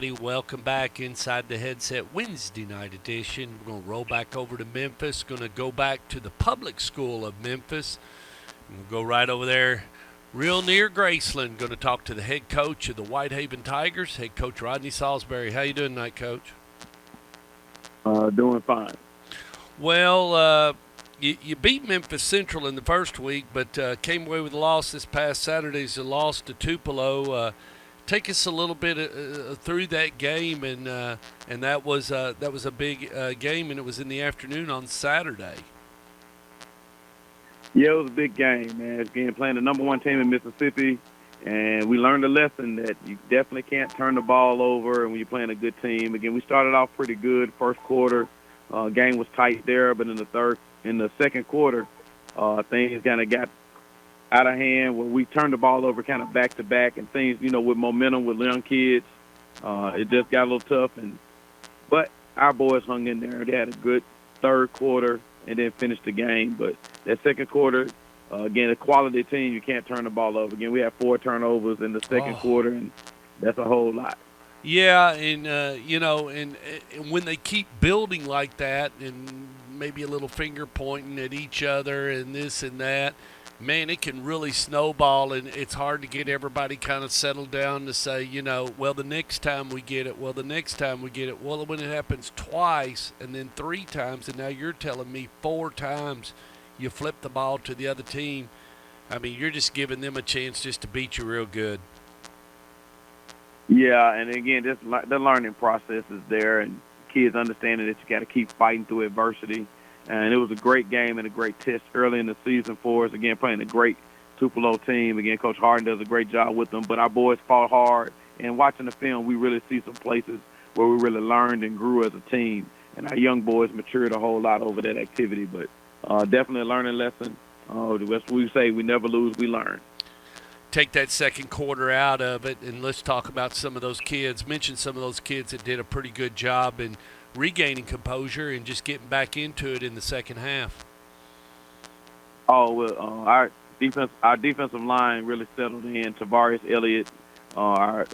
everybody. Welcome back inside the Headset Wednesday night edition. We're going to roll back over to Memphis. Going to go back to the public school of Memphis. We'll go right over there, real near Graceland. Going to talk to the head coach of the Whitehaven Tigers, head coach Rodney Saulsberry. How you doing tonight, Coach? Doing fine. Well, you beat Memphis Central in the first week, but came away with a loss this past Saturday's a loss to Tupelo. Take us a little bit through that game, and that was a big game, and it was in the afternoon on Saturday. Yeah, it was a big game, man. Again, playing the number one team in Mississippi, and we learned a lesson that you definitely can't turn the ball over when you're playing a good team. Again, we started off pretty good first quarter. Game was tight there, but in the second quarter, things kind of got out of hand where we turned the ball over kind of back to back, and things, with momentum with young kids, it just got a little tough. But our boys hung in there. They had a good third quarter and then finished the game. But that second quarter, again, a quality team, you can't turn the ball over. Again, we had 4 turnovers in the second quarter, and that's a whole lot. Yeah, and when they keep building like that, and maybe a little finger pointing at each other and this and that, man, it can really snowball, and it's hard to get everybody kind of settled down to say, well, the next time we get it, well, when it happens twice and then 3 times, and now you're telling me 4 times you flip the ball to the other team, I mean, you're just giving them a chance just to beat you real good. Yeah, and again, the learning process is there, and kids understanding that you got to keep fighting through adversity. And it was a great game and a great test early in the season for us. Again, playing a great Tupelo team. Again, Coach Harden does a great job with them. But our boys fought hard. And watching the film, we really see some places where we really learned and grew as a team. And our young boys matured a whole lot over that activity. But definitely a learning lesson. As we say, we never lose, we learn. Take that second quarter out of it, and let's talk about some of those kids. Mention some of those kids that did a pretty good job in regaining composure and just getting back into it in the second half. Oh, well, our defensive line really settled in. Tavarius Elliott, our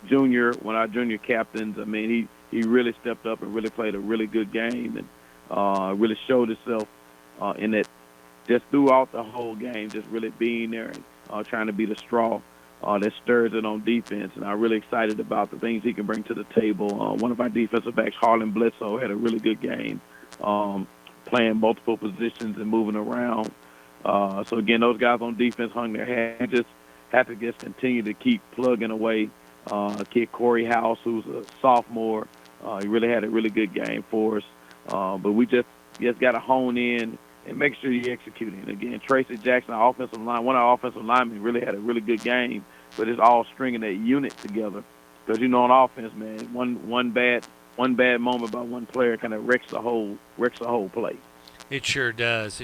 one of our junior captains, I mean, he really stepped up and really played a really good game, and really showed himself in that just throughout the whole game, just really being there and trying to be the straw that stirs it on defense. And I'm really excited about the things he can bring to the table. One of our defensive backs, Harlan Bledsoe, had a really good game, playing multiple positions and moving around. So, again, those guys on defense hung their head. Just have to just continue to keep plugging away. Kid Corey House, who's a sophomore, he really had a really good game for us. But we just got to hone in and make sure you're executing. Again, Tracy Jackson, one of our offensive linemen, really had a really good game, but it's all stringing that unit together. Because, on offense, man, one bad moment by one player kind of wrecks the whole play. It sure does.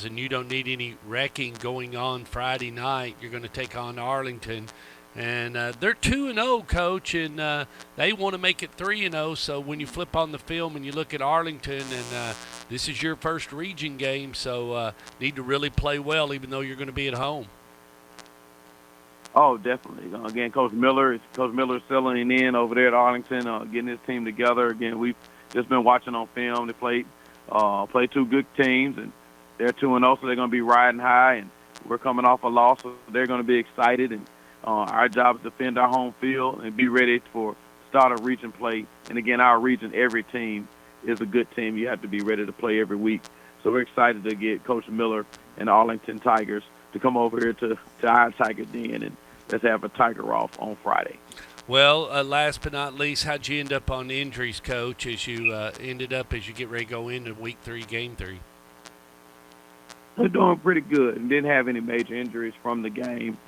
And you don't need any wrecking going on Friday night. You're going to take on Arlington. And they're 2-0, Coach, and they want to make it 3-0. So when you flip on the film and you look at Arlington, and this is your first region game, so need to really play well, even though you're going to be at home. Oh, definitely. Again, Coach Miller settling in over there at Arlington, getting his team together. Again, we've just been watching on film. They played 2 good teams, and they're 2-0, so they're going to be riding high. And we're coming off a loss, so they're going to be excited. And our job is to defend our home field and be ready for start of region play. And again, our region, every team is a good team. You have to be ready to play every week. So we're excited to get Coach Miller and the Arlington Tigers to come over here to our Tiger Den, and let's have a Tiger off on Friday. Well, last but not least, how'd you end up on injuries, Coach, as you get ready to go into Week 3, Game 3? We're doing pretty good and didn't have any major injuries from the game.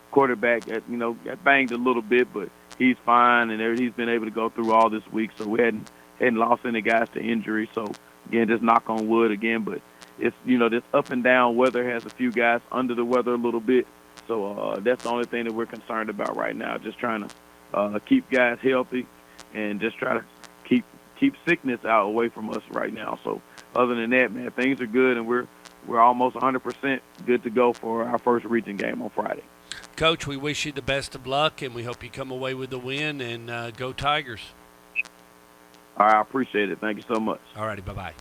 Quarterback, got banged a little bit, but he's fine, and he's been able to go through all this week. So we hadn't lost any guys to injury. So again, just knock on wood again. But it's this up and down weather has a few guys under the weather a little bit. So that's the only thing that we're concerned about right now. Just trying to keep guys healthy and just try to keep sickness out away from us right now. So other than that, man, things are good, and we're almost 100% good to go for our first region game on Friday. Coach, we wish you the best of luck, and we hope you come away with the win, and go Tigers. All right, I appreciate it. Thank you so much. All righty, bye-bye.